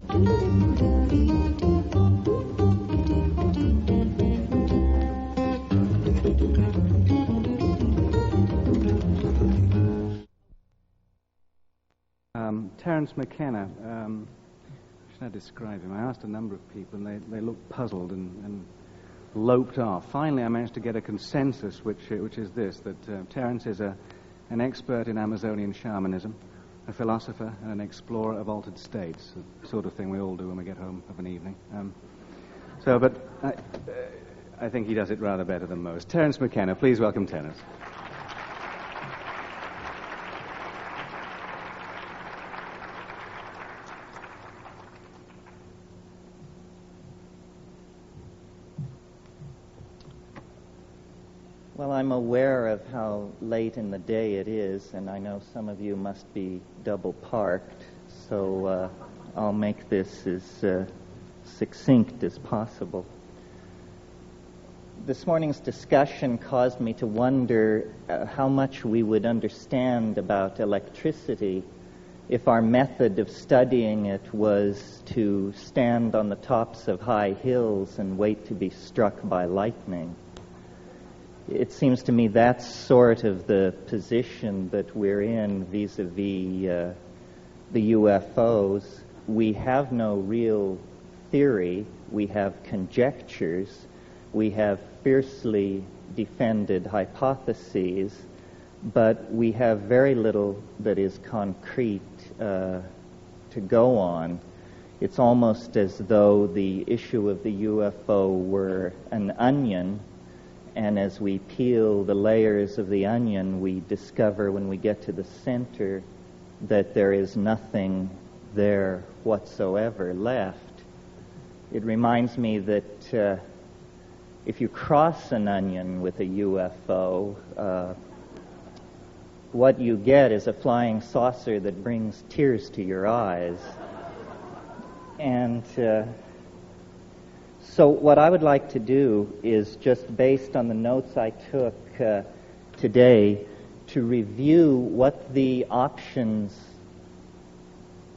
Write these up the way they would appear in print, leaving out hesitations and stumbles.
Terence McKenna, should I describe him? I asked a number of people, and they looked puzzled and loped off. Finally, I managed to get a consensus, which is this, that Terence is an expert in Amazonian shamanism, a philosopher, and an explorer of altered states, the sort of thing we all do when we get home of an evening. But I think he does it rather better than most. Terence McKenna, please welcome Terence. Well, I'm aware of how late in the day it is, and I know some of you must be double parked, so I'll make this as succinct as possible. This morning's discussion caused me to wonder how much we would understand about electricity if our method of studying it was to stand on the tops of high hills and wait to be struck by lightning. It seems to me that's sort of the position that we're in vis-a-vis the UFOs. We have no real theory. We have conjectures. We have fiercely defended hypotheses, but we have very little that is concrete to go on. It's almost as though the issue of the UFO were an onion, and as we peel the layers of the onion, we discover when we get to the center that there is nothing there whatsoever left. It reminds me that if you cross an onion with a UFO, what you get is a flying saucer that brings tears to your eyes. And so what I would like to do is, just based on the notes I took today, to review what the options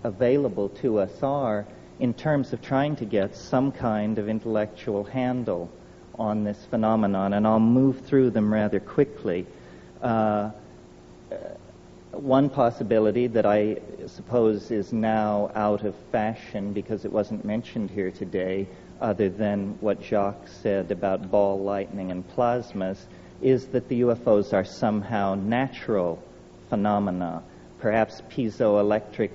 available to us are in terms of trying to get some kind of intellectual handle on this phenomenon, and I'll move through them rather quickly. One possibility that I suppose is now out of fashion because it wasn't mentioned here today, other than what Jacques said about ball lightning and plasmas, is that the UFOs are somehow natural phenomena, perhaps piezoelectric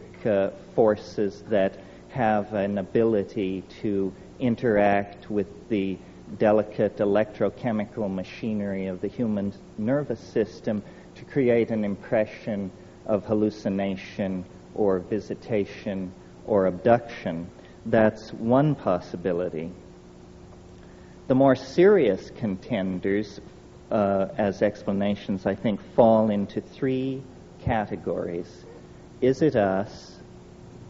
forces that have an ability to interact with the delicate electrochemical machinery of the human nervous system to create an impression of hallucination or visitation or abduction. That's one possibility. The more serious contenders, as explanations, I think, fall into three categories. Is it us?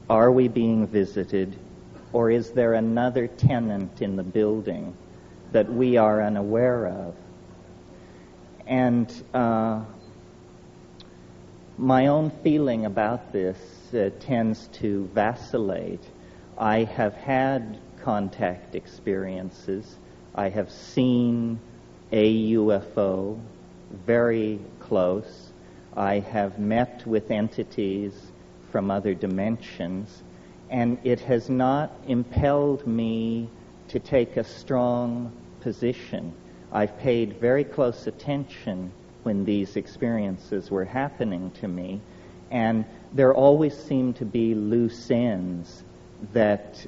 Are we being visited? Or is there another tenant in the building that we are unaware of? And my own feeling about this tends to vacillate. I have had contact experiences. I have seen a UFO very close. I have met with entities from other dimensions, and it has not impelled me to take a strong position. I've paid very close attention when these experiences were happening to me, and there always seem to be loose ends that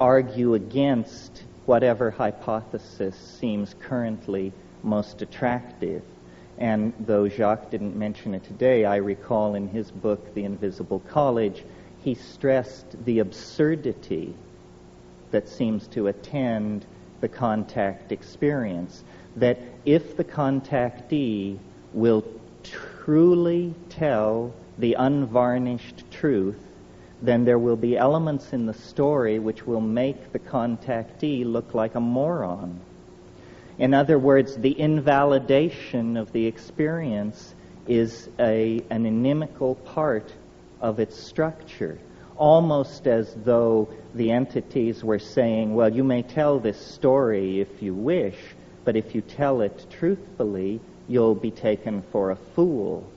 argue against whatever hypothesis seems currently most attractive. And though Jacques didn't mention it today, I recall in his book, The Invisible College, he stressed the absurdity that seems to attend the contact experience, that if the contactee will truly tell the unvarnished truth, then there will be elements in the story which will make the contactee look like a moron. In other words, the invalidation of the experience is an inimical part of its structure. almost as though the entities were saying, well, you may tell this story if you wish, but if you tell it truthfully, you'll be taken for a fool.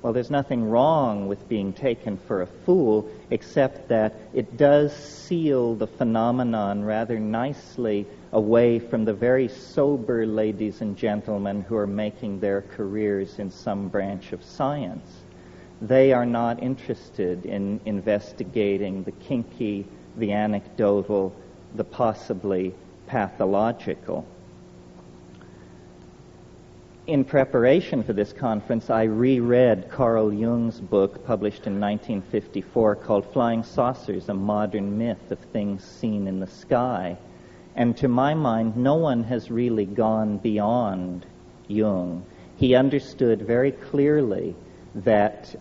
Well, there's nothing wrong with being taken for a fool, except that it does seal the phenomenon rather nicely away from the very sober ladies and gentlemen who are making their careers in some branch of science. They are not interested in investigating the kinky, the anecdotal, the possibly pathological. In preparation for this conference, I reread Carl Jung's book published in 1954 called Flying Saucers, A Modern Myth of Things Seen in the Sky. And to my mind, no one has really gone beyond Jung. He understood very clearly that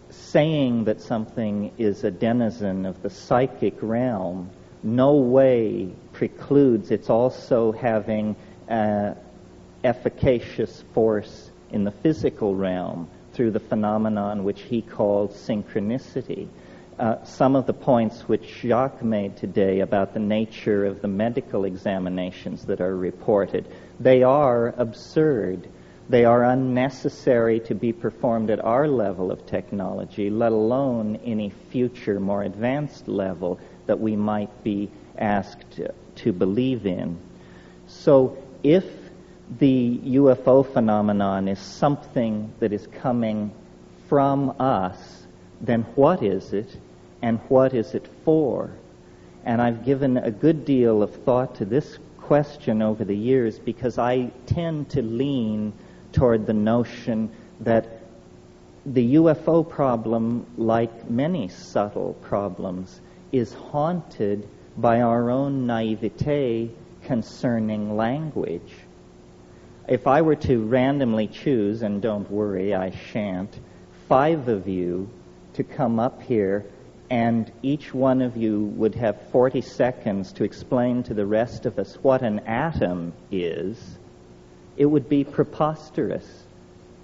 saying that something is a denizen of the psychic realm no way precludes its also having efficacious force in the physical realm through the phenomenon which he called synchronicity. Some of the points which Jacques made today about the nature of the medical examinations that are reported, they are absurd. They are unnecessary to be performed at our level of technology, let alone any future, more advanced level that we might be asked to believe in. So if the UFO phenomenon is something that is coming from us, then what is it, and what is it for? And I've given a good deal of thought to this question over the years because I tend to lean toward the notion that the UFO problem, like many subtle problems, is haunted by our own naivete concerning language. If I were to randomly choose, and don't worry, I shan't, 5 of you to come up here, and each one of you would have 40 seconds to explain to the rest of us what an atom is, it would be preposterous.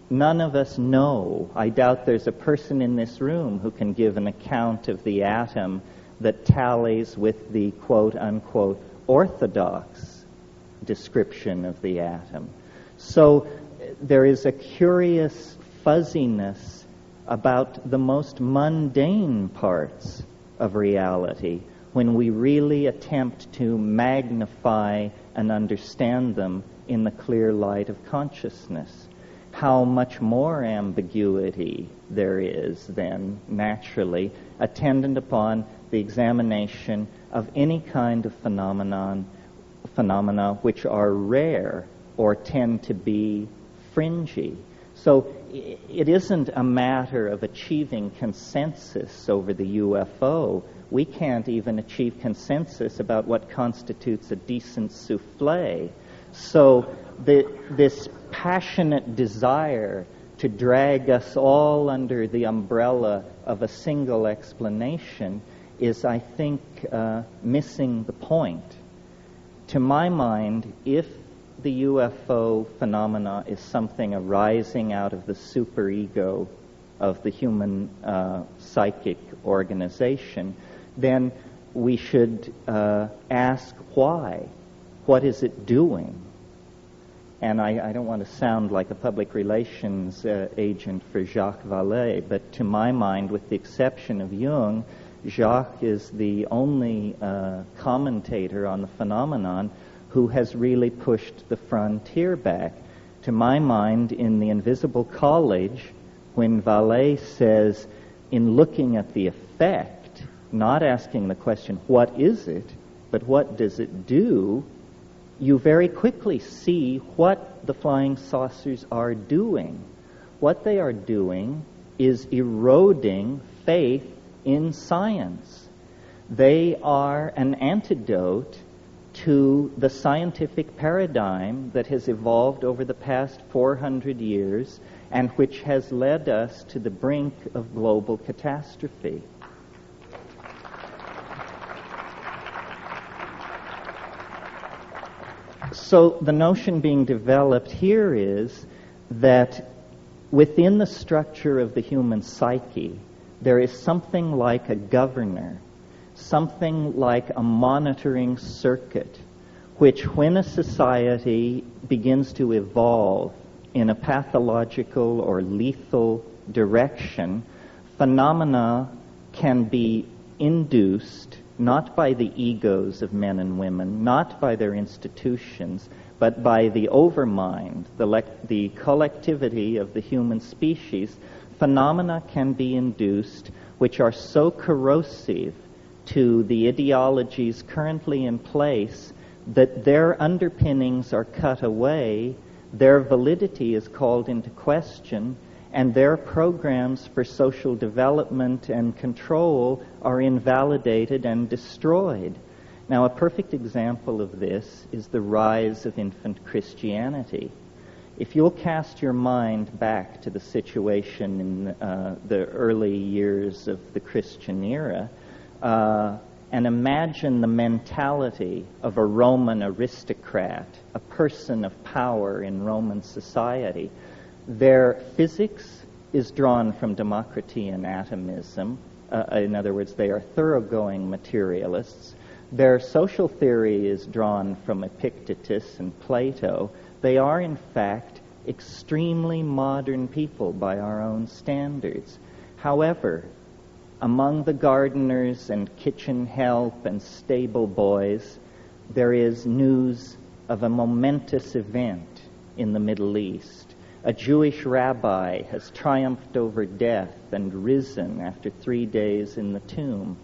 None of us know. I doubt there's a person in this room who can give an account of the atom that tallies with the quote-unquote orthodox description of the atom. So there is a curious fuzziness about the most mundane parts of reality when we really attempt to magnify and understand them in the clear light of consciousness. How much more ambiguity there is then, naturally, attendant upon the examination of any kind of phenomena which are rare or tend to be fringy. So it isn't a matter of achieving consensus over the UFO. We can't even achieve consensus about what constitutes a decent souffle. So this passionate desire to drag us all under the umbrella of a single explanation is, I think, missing the point. To my mind, if the UFO phenomena is something arising out of the superego of the human psychic organization, then we should ask why. What is it doing? And I don't want to sound like a public relations agent for Jacques Vallée, but to my mind, with the exception of Jung, Jacques is the only commentator on the phenomenon who has really pushed the frontier back. To my mind, in The Invisible College, when Vallée says, in looking at the effect, not asking the question, what is it, but what does it do, you very quickly see what the flying saucers are doing. What they are doing is eroding faith in science. They are an antidote to the scientific paradigm that has evolved over the past 400 years and which has led us to the brink of global catastrophe. So the notion being developed here is that within the structure of the human psyche, there is something like a governor, something like a monitoring circuit, which when a society begins to evolve in a pathological or lethal direction, phenomena can be induced not by the egos of men and women, not by their institutions, but by the overmind, the collectivity of the human species. Phenomena can be induced which are so corrosive to the ideologies currently in place that their underpinnings are cut away, their validity is called into question, and their programs for social development and control are invalidated and destroyed. Now, a perfect example of this is the rise of infant Christianity. If you'll cast your mind back to the situation in the early years of the Christian era, and imagine the mentality of a Roman aristocrat, a person of power in Roman society. Their physics is drawn from democracy and atomism. In other words, they are thoroughgoing materialists. Their social theory is drawn from Epictetus and Plato. They are, in fact, extremely modern people by our own standards. However, among the gardeners and kitchen help and stable boys, there is news of a momentous event in the Middle East. A Jewish rabbi has triumphed over death and risen after 3 days in the tomb.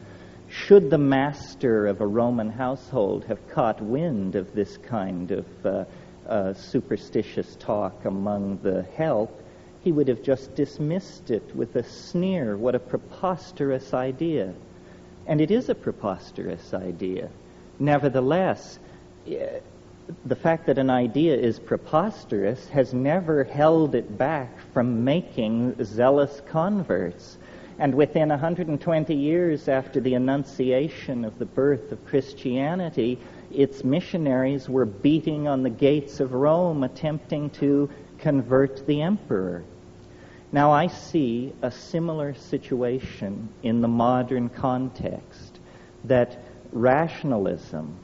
Should the master of a Roman household have caught wind of this kind of superstitious talk among the help, he would have just dismissed it with a sneer. What a preposterous idea. And it is a preposterous idea. Nevertheless, the fact that an idea is preposterous has never held it back from making zealous converts. And within 120 years after the Annunciation of the birth of Christianity, its missionaries were beating on the gates of Rome, attempting to convert the emperor. Now I see a similar situation in the modern context, that rationalism,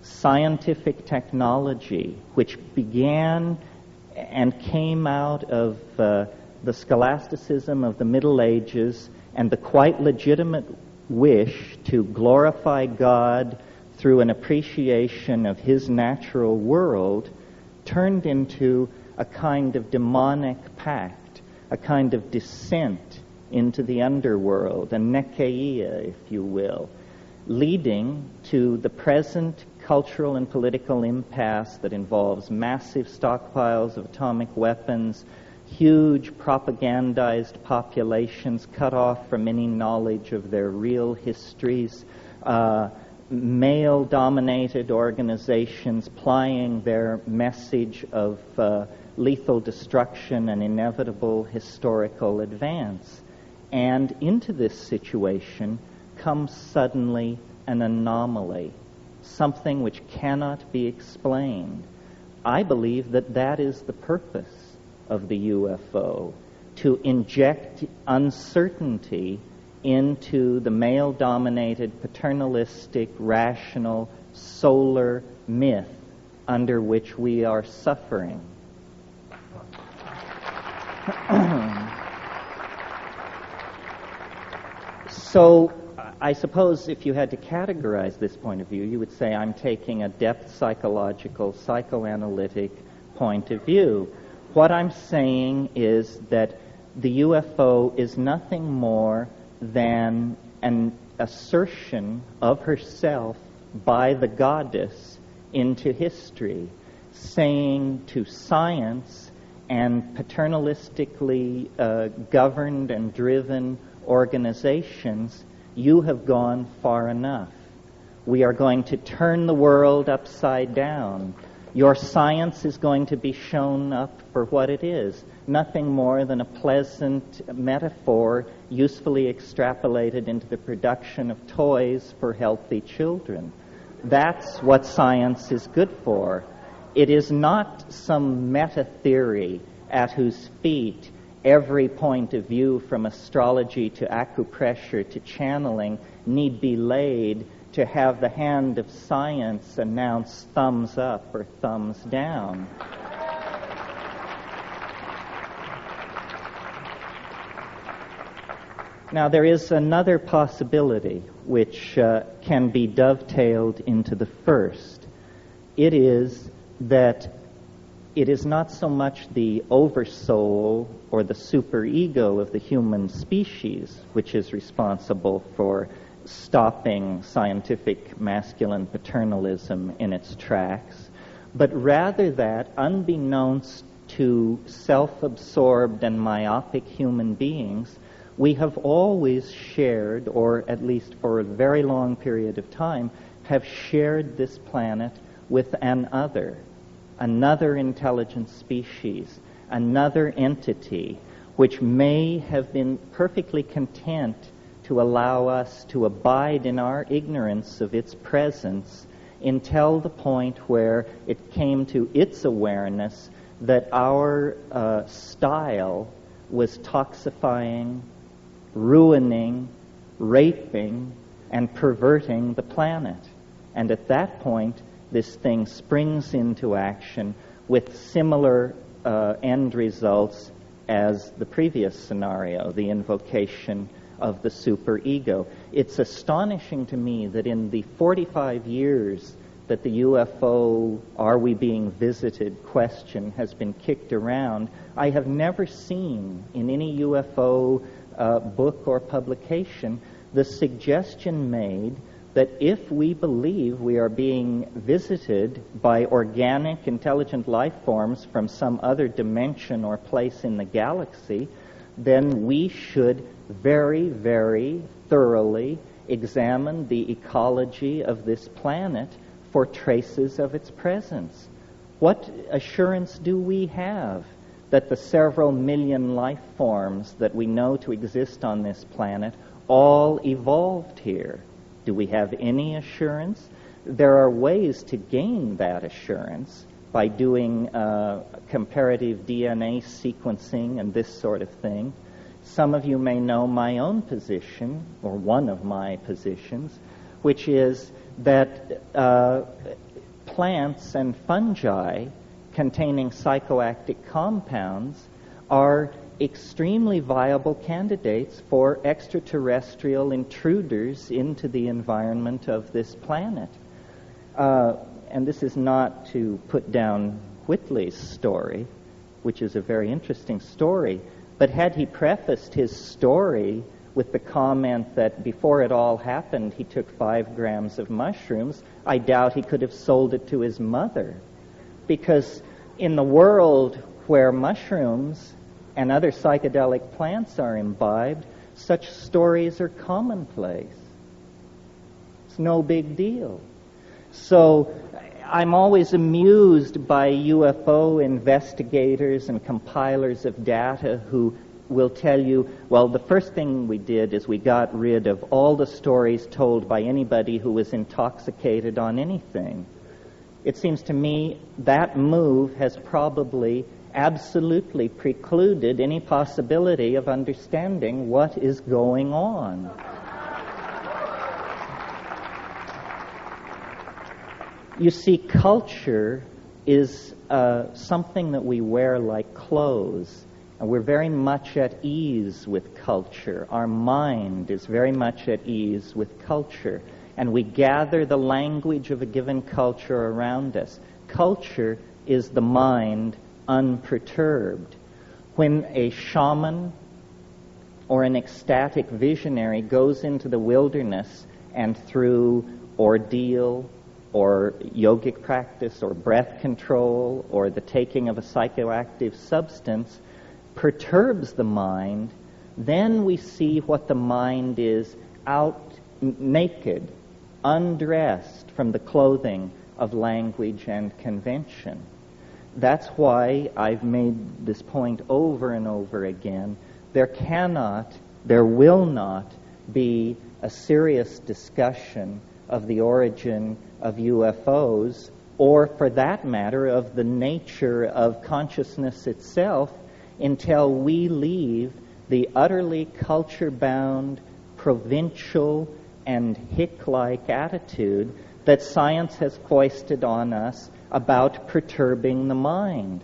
scientific technology, which began and came out of the scholasticism of the Middle Ages and the quite legitimate wish to glorify God through an appreciation of His natural world, turned into a kind of demonic pact, a kind of descent into the underworld, a nekeia, if you will, leading to the present cultural and political impasse that involves massive stockpiles of atomic weapons, huge propagandized populations cut off from any knowledge of their real histories, male-dominated organizations plying their message of lethal destruction and inevitable historical advance. And into this situation comes suddenly an anomaly, something which cannot be explained. I believe that that is the purpose of the UFO, to inject uncertainty into the male-dominated, paternalistic, rational, solar myth under which we are suffering. So, I suppose if you had to categorize this point of view, you would say I'm taking a depth psychological, psychoanalytic point of view. What I'm saying is that the UFO is nothing more than an assertion of herself by the goddess into history, saying to science and paternalistically governed and driven organizations, you have gone far enough. We are going to turn the world upside down. Your science is going to be shown up for what it is, nothing more than a pleasant metaphor usefully extrapolated into the production of toys for healthy children. That's what science is good for. It is not some meta-theory at whose feet every point of view from astrology to acupressure to channeling need be laid to have the hand of science announce thumbs up or thumbs down. Now, there is another possibility which can be dovetailed into the first. It is that it is not so much the oversoul or the superego of the human species which is responsible for stopping scientific masculine paternalism in its tracks, but rather that, unbeknownst to self-absorbed and myopic human beings, we have always shared, or at least for a very long period of time, have shared this planet with another intelligent species, another entity, which may have been perfectly content to allow us to abide in our ignorance of its presence until the point where it came to its awareness that our style was toxifying, ruining, raping, and perverting the planet. And at that point, this thing springs into action with similar end results as the previous scenario, the invocation of the superego. It's astonishing to me that in the 45 years that the UFO, are we being visited question has been kicked around, I have never seen in any UFO book or publication the suggestion made that if we believe we are being visited by organic, intelligent life forms from some other dimension or place in the galaxy, then we should very, very thoroughly examine the ecology of this planet for traces of its presence. What assurance do we have that the several million life forms that we know to exist on this planet all evolved here? Do we have any assurance? There are ways to gain that assurance by doing comparative DNA sequencing and this sort of thing. Some of you may know my own position, or one of my positions, which is that plants and fungi containing psychoactive compounds are extremely viable candidates for extraterrestrial intruders into the environment of this planet. And this is not to put down Whitley's story, which is a very interesting story, but had he prefaced his story with the comment that before it all happened he took 5 grams of mushrooms, I doubt he could have sold it to his mother. Because in the world where mushrooms and other psychedelic plants are imbibed, such stories are commonplace. It's no big deal. So I'm always amused by UFO investigators and compilers of data who will tell you, well, the first thing we did is we got rid of all the stories told by anybody who was intoxicated on anything. It seems to me that move has probably absolutely precluded any possibility of understanding what is going on. You see, culture is something that we wear like clothes, and we're very much at ease with culture. Our mind is very much at ease with culture, and we gather the language of a given culture around us. Culture is the mind unperturbed. When a shaman or an ecstatic visionary goes into the wilderness and through ordeal or yogic practice or breath control or the taking of a psychoactive substance perturbs the mind, then we see what the mind is out naked, undressed from the clothing of language and convention. That's why I've made this point over and over again. There will not be a serious discussion of the origin of UFOs, or for that matter, of the nature of consciousness itself, until we leave the utterly culture-bound, provincial, and hick-like attitude that science has foisted on us about perturbing the mind.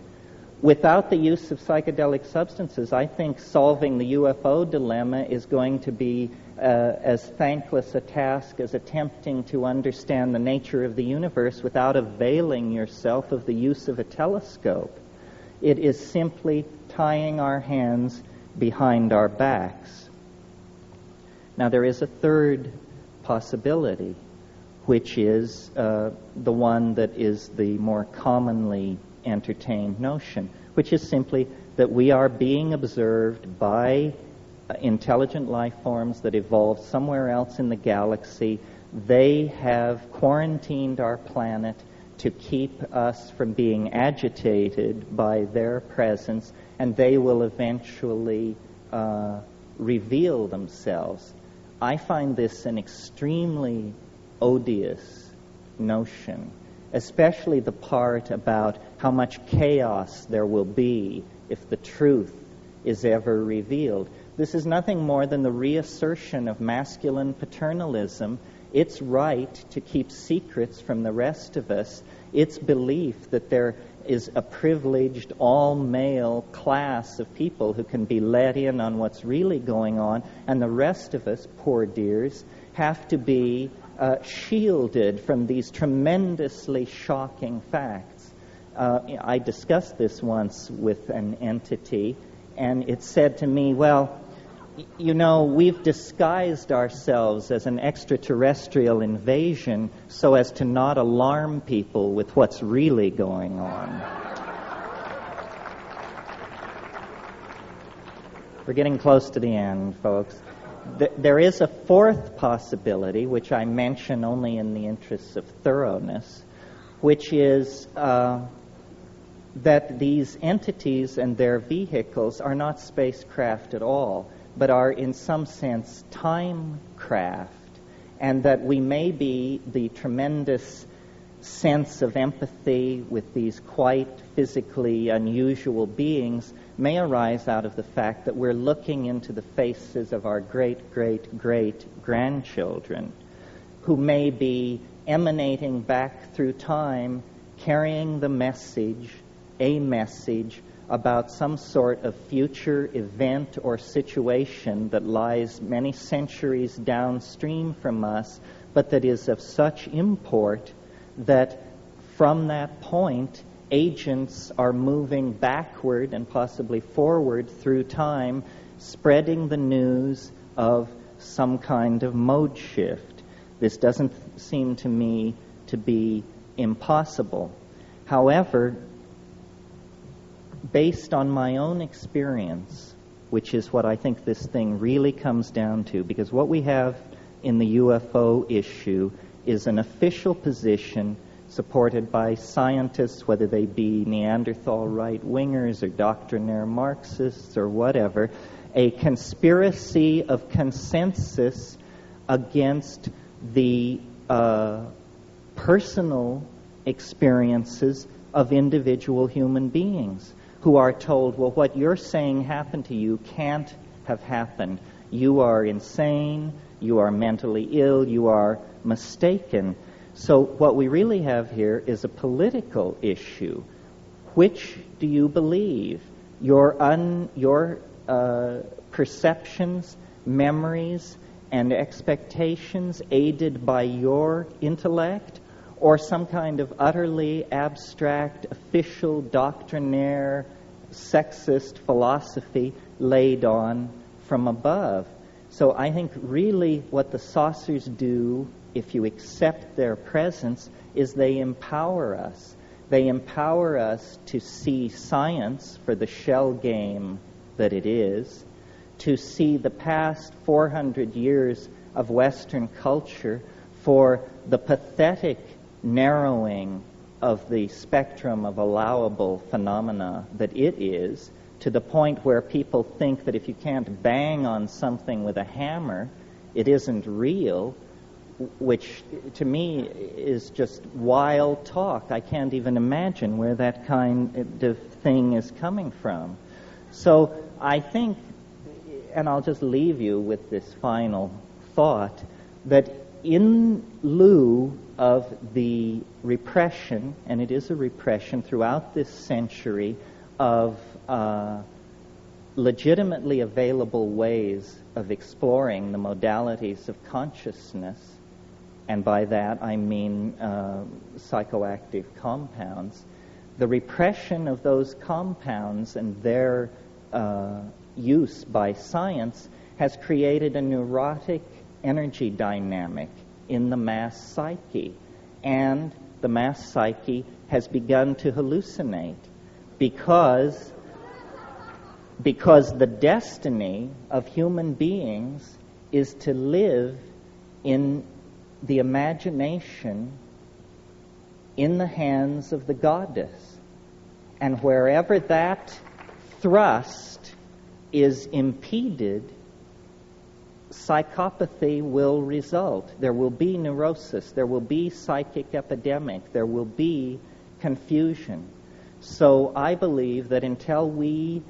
Without the use of psychedelic substances, I think solving the UFO dilemma is going to be as thankless a task as attempting to understand the nature of the universe without availing yourself of the use of a telescope. It is simply tying our hands behind our backs. Now, there is a third possibility, which is the one that is the more commonly entertained notion, which is simply that we are being observed by intelligent life forms that evolved somewhere else in the galaxy. They have quarantined our planet to keep us from being agitated by their presence, and they will eventually reveal themselves. I find this an extremely odious notion, especially the part about how much chaos there will be if the truth is ever revealed. This is nothing more than the reassertion of masculine paternalism, its right to keep secrets from the rest of us, its belief that there is a privileged all-male class of people who can be let in on what's really going on, and the rest of us, poor dears, have to be shielded from these tremendously shocking facts. I discussed this once with an entity, and it said to me, well, you know, we've disguised ourselves as an extraterrestrial invasion so as to not alarm people with what's really going on. We're getting close to the end, folks. There is a fourth possibility, which I mention only in the interests of thoroughness, which is that these entities and their vehicles are not spacecraft at all, but are in some sense time craft, and that we may be the tremendous sense of empathy with these quite physically unusual beings may arise out of the fact that we're looking into the faces of our great-great-great-grandchildren, who may be emanating back through time, carrying the message, a message about some sort of future event or situation that lies many centuries downstream from us, but that is of such import that from that point, agents are moving backward and possibly forward through time, spreading the news of some kind of mode shift. This doesn't seem to me to be impossible. However, based on my own experience, which is what I think this thing really comes down to, because what we have in the UFO issue is an official position supported by scientists, whether they be Neanderthal right-wingers or doctrinaire Marxists or whatever, a conspiracy of consensus against the personal experiences of individual human beings who are told, well, what you're saying happened to you can't have happened. You are insane, you are mentally ill, you are mistaken. So what we really have here is a political issue. Which do you believe? Your perceptions, memories, and expectations aided by your intellect, or some kind of utterly abstract, official, doctrinaire, sexist philosophy laid on from above? So I think really what the saucers do, if you accept their presence, is they empower us. They empower us to see science for the shell game that it is, to see the past 400 years of Western culture for the pathetic narrowing of the spectrum of allowable phenomena that it is, to the point where people think that if you can't bang on something with a hammer, it isn't real, which to me is just wild talk. I can't even imagine where that kind of thing is coming from. So I think, and I'll just leave you with this final thought, that in lieu of the repression, and it is a repression throughout this century, of legitimately available ways of exploring the modalities of consciousness, and by that I mean psychoactive compounds, the repression of those compounds and their use by science has created a neurotic energy dynamic in the mass psyche, and the mass psyche has begun to hallucinate because the destiny of human beings is to live in the imagination in the hands of the goddess. And wherever that thrust is impeded, psychopathy will result. There will be neurosis, there will be psychic epidemic, there will be confusion. So I believe that until we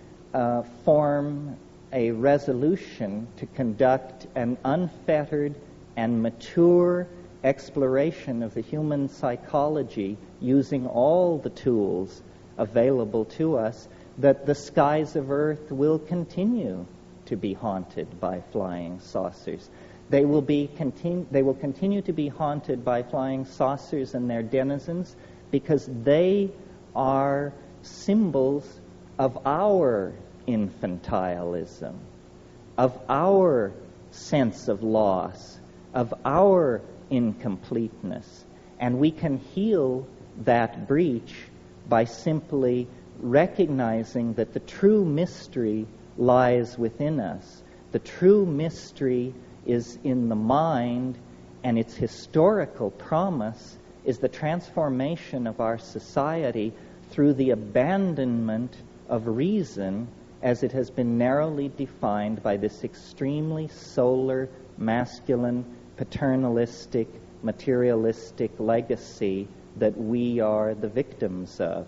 form a resolution to conduct an unfettered and mature exploration of the human psychology using all the tools available to us, that the skies of Earth will continue to be haunted by flying saucers. They will continue to be haunted by flying saucers and their denizens because they are symbols of our infantilism, of our sense of loss, of our incompleteness. And we can heal that breach by simply recognizing that the true mystery lies within us. The true mystery is in the mind, and its historical promise is the transformation of our society through the abandonment of reason as it has been narrowly defined by this extremely solar, masculine, paternalistic, materialistic legacy that we are the victims of.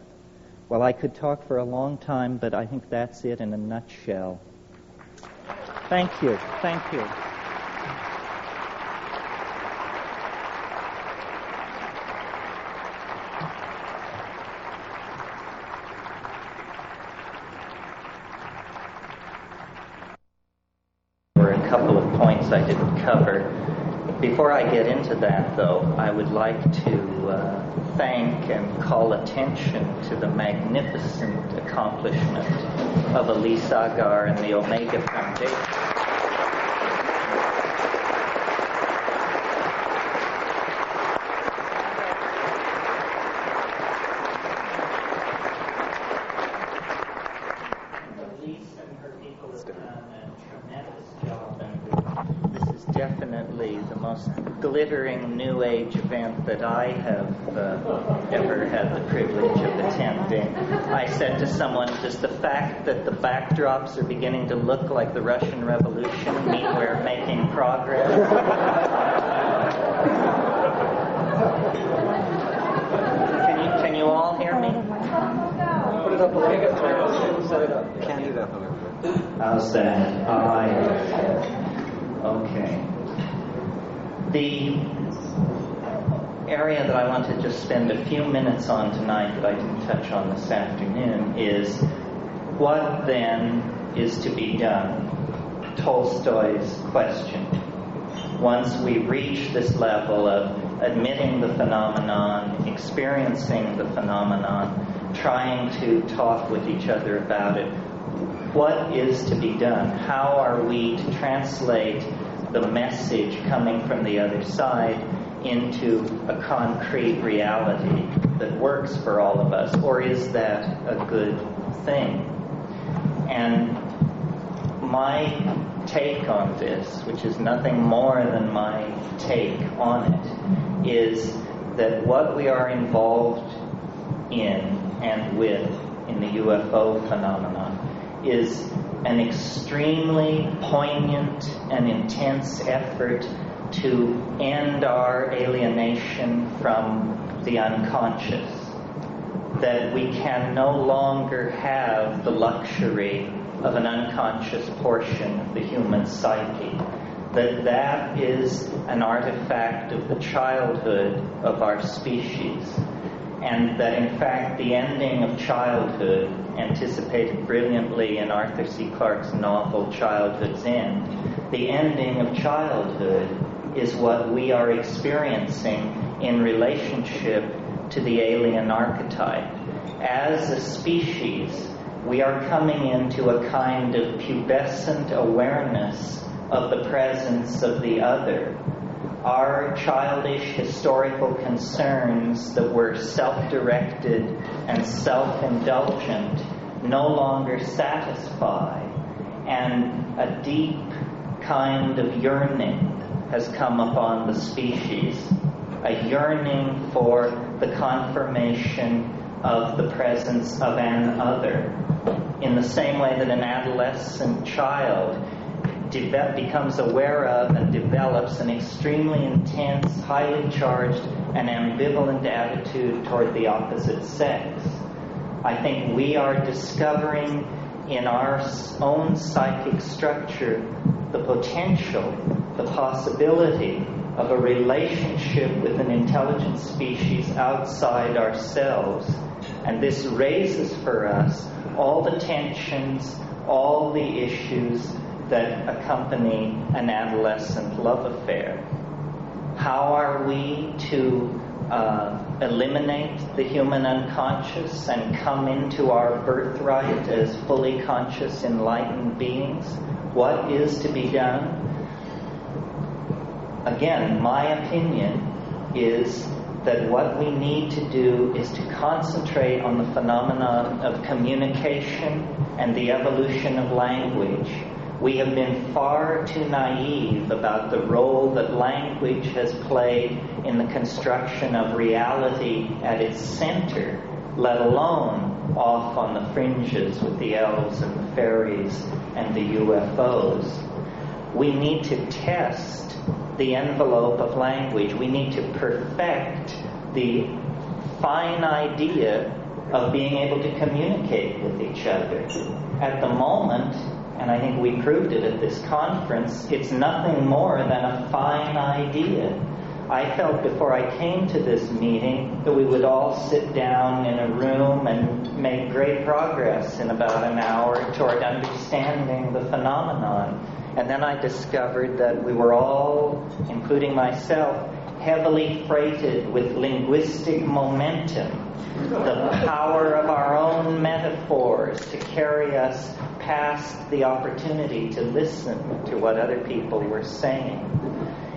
Well, I could talk for a long time, but I think that's it in a nutshell. Thank you. Thank you. There were a couple of points I didn't cover. Before I get into that, though, I would like to thank and call attention to the magnificent accomplishment of Elise Agar and the Omega Foundation. Elise and her people have done a tremendous job, and this is definitely the most glittering New Age event that I have ever had the privilege of attending. I said to someone, does the fact that the backdrops are beginning to look like the Russian Revolution mean we're making progress? Can you all hear me? Put it up a little bit. Set it up. Can do that a little bit. How's that? All right. Okay. The area that I want to just spend a few minutes on tonight that I didn't touch on this afternoon is what then is to be done? Tolstoy's question. Once we reach this level of admitting the phenomenon, experiencing the phenomenon, trying to talk with each other about it, what is to be done? How are we to translate the message coming from the other side into a concrete reality that works for all of us? Or is that a good thing? And my take on this, which is nothing more than my take on it, is that what we are involved in and with in the UFO phenomenon is an extremely poignant and intense effort to end our alienation from the unconscious. That we can no longer have the luxury of an unconscious portion of the human psyche, that is an artifact of the childhood of our species, and that in fact the ending of childhood, anticipated brilliantly in Arthur C. Clarke's novel Childhood's End, the ending of childhood is what we are experiencing in relationship to the alien archetype. As a species, we are coming into a kind of pubescent awareness of the presence of the other. Our childish historical concerns that were self-directed and self-indulgent no longer satisfy, and a deep kind of yearning has come upon the species, a yearning for the confirmation of the presence of an other, in the same way that an adolescent child becomes aware of and develops an extremely intense, highly charged, and ambivalent attitude toward the opposite sex. I think we are discovering in our own psychic structure the potential, the possibility of a relationship with an intelligent species outside ourselves. And this raises for us all the tensions, all the issues that accompany an adolescent love affair. How are we to eliminate the human unconscious and come into our birthright as fully conscious, enlightened beings? What is to be done? Again, my opinion is that what we need to do is to concentrate on the phenomenon of communication and the evolution of language. We have been far too naive about the role that language has played in the construction of reality at its center, let alone off on the fringes with the elves and the fairies and the UFOs. We need to test the envelope of language. We need to perfect the fine idea of being able to communicate with each other. At the moment, and I think we proved it at this conference, it's nothing more than a fine idea. I felt before I came to this meeting that we would all sit down in a room and make great progress in about an hour toward understanding the phenomenon. And then I discovered that we were all, including myself, heavily freighted with linguistic momentum, the power of our own metaphors to carry us past the opportunity to listen to what other people were saying.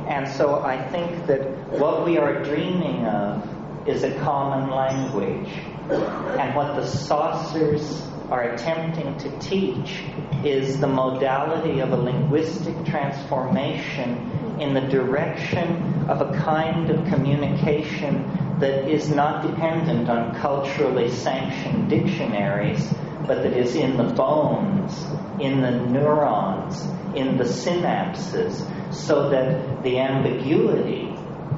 And so I think that what we are dreaming of is a common language. And what the saucers are attempting to teach is the modality of a linguistic transformation in the direction of a kind of communication that is not dependent on culturally sanctioned dictionaries, but that is in the bones, in the neurons, in the synapses, so that the ambiguity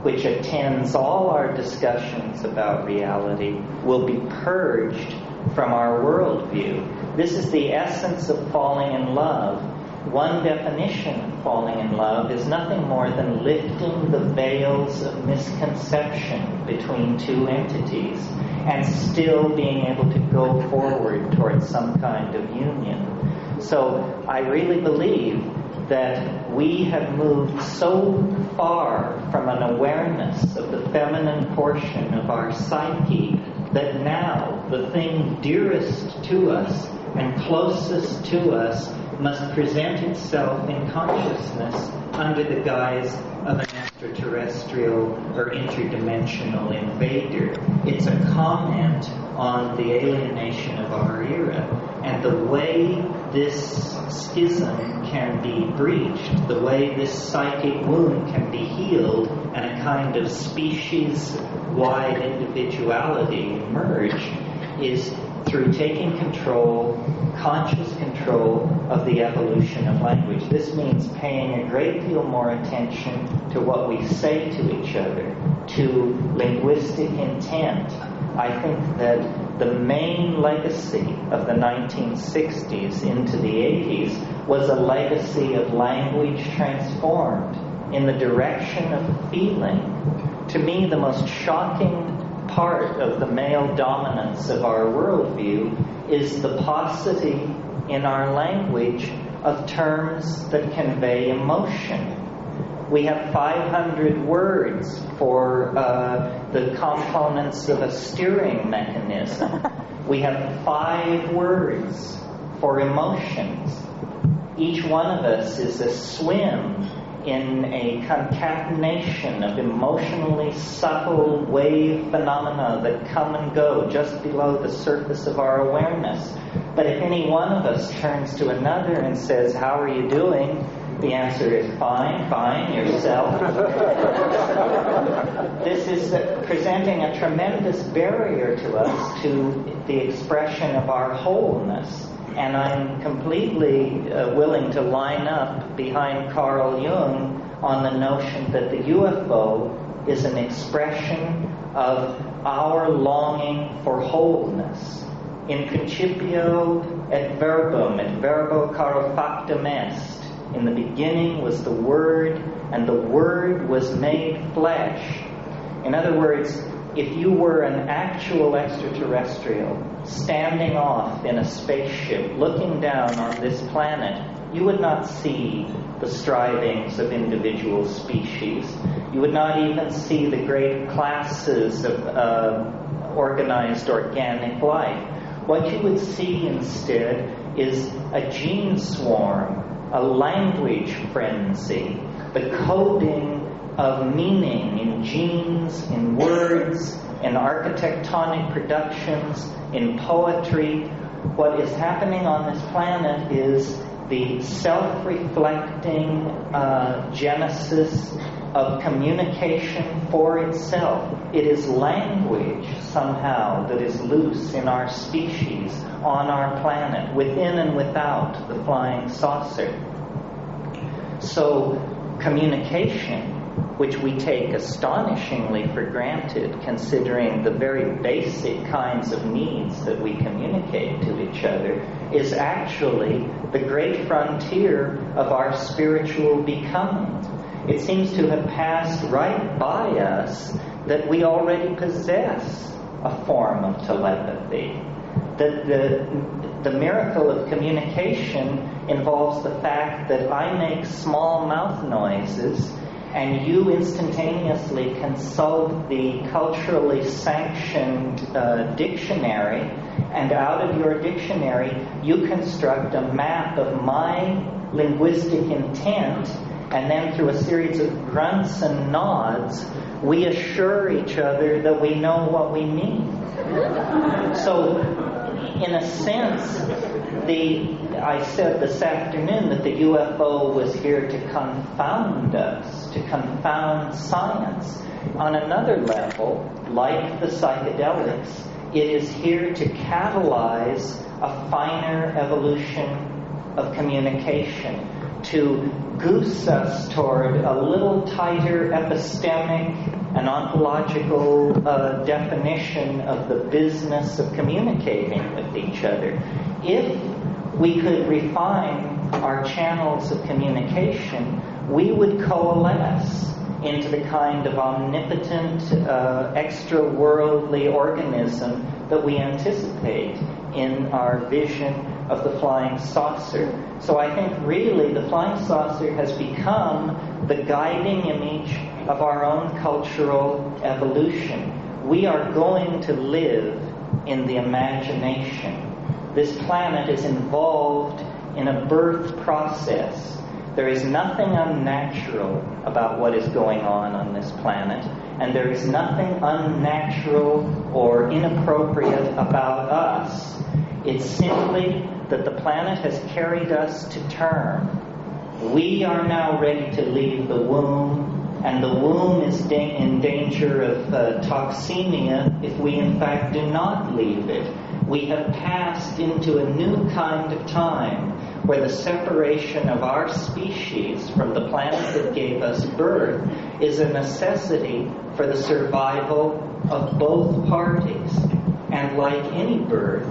which attends all our discussions about reality will be purged from our worldview. This is the essence of falling in love. One definition of falling in love is nothing more than lifting the veils of misconception between two entities and still being able to go forward towards some kind of union. So I really believe that we have moved so far from an awareness of the feminine portion of our psyche that now the thing dearest to us and closest to us must present itself in consciousness under the guise of an extraterrestrial or interdimensional invader. It's a comment on the alienation of our era. And the way this schism can be breached, the way this psychic wound can be healed, and a kind of species-wide individuality emerge is through taking control, conscious control of the evolution of language. This means paying a great deal more attention to what we say to each other, to linguistic intent, I think that the main legacy of the 1960s into the 80s was a legacy of language transformed in the direction of feeling. To me, the most shocking part of the male dominance of our worldview is the paucity in our language of terms that convey emotion. We have 500 words for the components of a steering mechanism. We have 5 words for emotions. Each one of us is a swim in a concatenation of emotionally subtle wave phenomena that come and go just below the surface of our awareness. But if any one of us turns to another and says, "How are you doing?" the answer is, "Fine, fine, yourself." This is presenting a tremendous barrier to us to the expression of our wholeness. And I'm completely willing to line up behind Carl Jung on the notion that the UFO is an expression of our longing for wholeness. In principio et verbum, et verbo caro factum est. In the beginning was the Word, and the Word was made flesh. In other words, if you were an actual extraterrestrial standing off in a spaceship looking down on this planet, you would not see the strivings of individual species. You would not even see the great classes of organized organic life. What you would see instead is a gene swarm, a language frenzy, the coding of meaning in genes, in words, in architectonic productions, in poetry. What is happening on this planet is the self-reflecting genesis of communication for itself. It is language, somehow, that is loose in our species, on our planet, within and without the flying saucer. So, communication, which we take astonishingly for granted, considering the very basic kinds of needs that we communicate to each other, is actually the great frontier of our spiritual becoming. It seems to have passed right by us that we already possess a form of telepathy. That the miracle of communication involves the fact that I make small mouth noises and you instantaneously consult the culturally sanctioned dictionary, and out of your dictionary you construct a map of my linguistic intent, and then through a series of grunts and nods we assure each other that we know what we mean. So, in a sense, I said this afternoon that the UFO was here to confound us, to confound science. On another level, like the psychedelics, it is here to catalyze a finer evolution of communication, to goose us toward a little tighter epistemic and ontological definition of the business of communicating with each other. If we could refine our channels of communication, we would coalesce into the kind of omnipotent, extra-worldly organism that we anticipate in our vision of the flying saucer. So I think really the flying saucer has become the guiding image of our own cultural evolution. We are going to live in the imagination. This planet is involved in a birth process. There is nothing unnatural about what is going on this planet, and there is nothing unnatural or inappropriate about us. It's simply that the planet has carried us to term. We are now ready to leave the womb, and the womb is in danger of toxemia if we in fact do not leave it. We have passed into a new kind of time where the separation of our species from the planet that gave us birth is a necessity for the survival of both parties. And like any birth,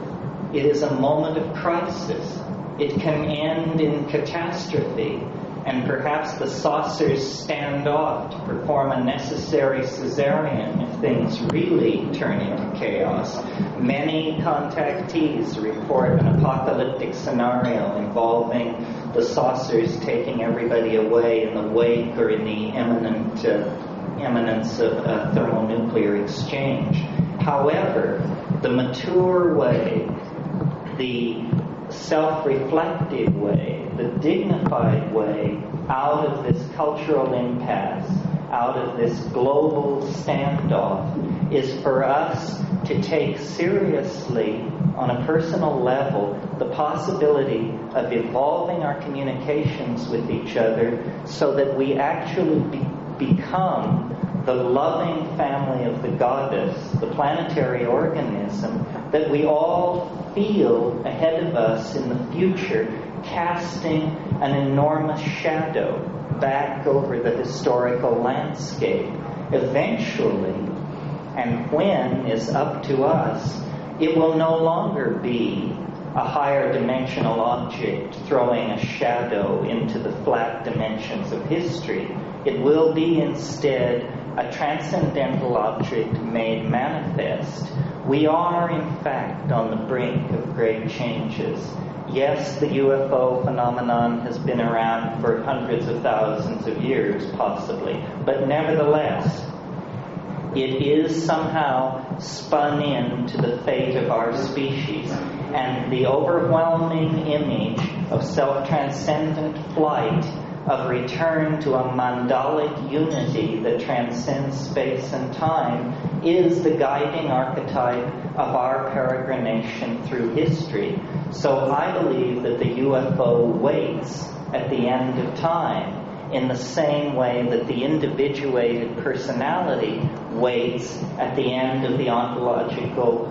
it is a moment of crisis. It can end in catastrophe, and perhaps the saucers stand off to perform a necessary cesarean if things really turn into chaos. Many contactees report an apocalyptic scenario involving the saucers taking everybody away in the wake or in the imminence of a thermonuclear exchange. However, the mature way, the self-reflective way, the dignified way out of this cultural impasse, out of this global standoff, is for us to take seriously on a personal level the possibility of evolving our communications with each other so that we actually become the loving family of the goddess, the planetary organism that we all feel ahead of us in the future, casting an enormous shadow back over the historical landscape. Eventually, and when is up to us, it will no longer be a higher dimensional object throwing a shadow into the flat dimensions of history. It will be instead a transcendental object made manifest. We are, in fact, on the brink of great changes. Yes, the UFO phenomenon has been around for hundreds of thousands of years, possibly, but nevertheless, it is somehow spun into the fate of our species, and the overwhelming image of self-transcendent flight, of return to a mandalic unity that transcends space and time, is the guiding archetype of our peregrination through history. So I believe that the UFO waits at the end of time in the same way that the individuated personality waits at the end of the ontological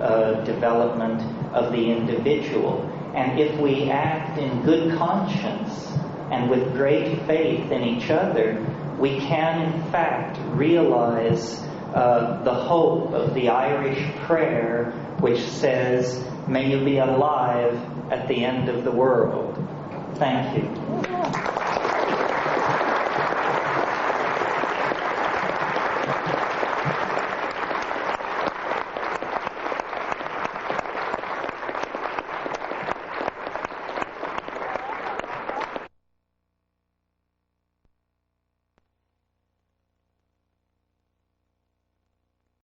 development of the individual. And if we act in good conscience and with great faith in each other, we can in fact realize the hope of the Irish prayer, which says, "May you be alive at the end of the world." Thank you.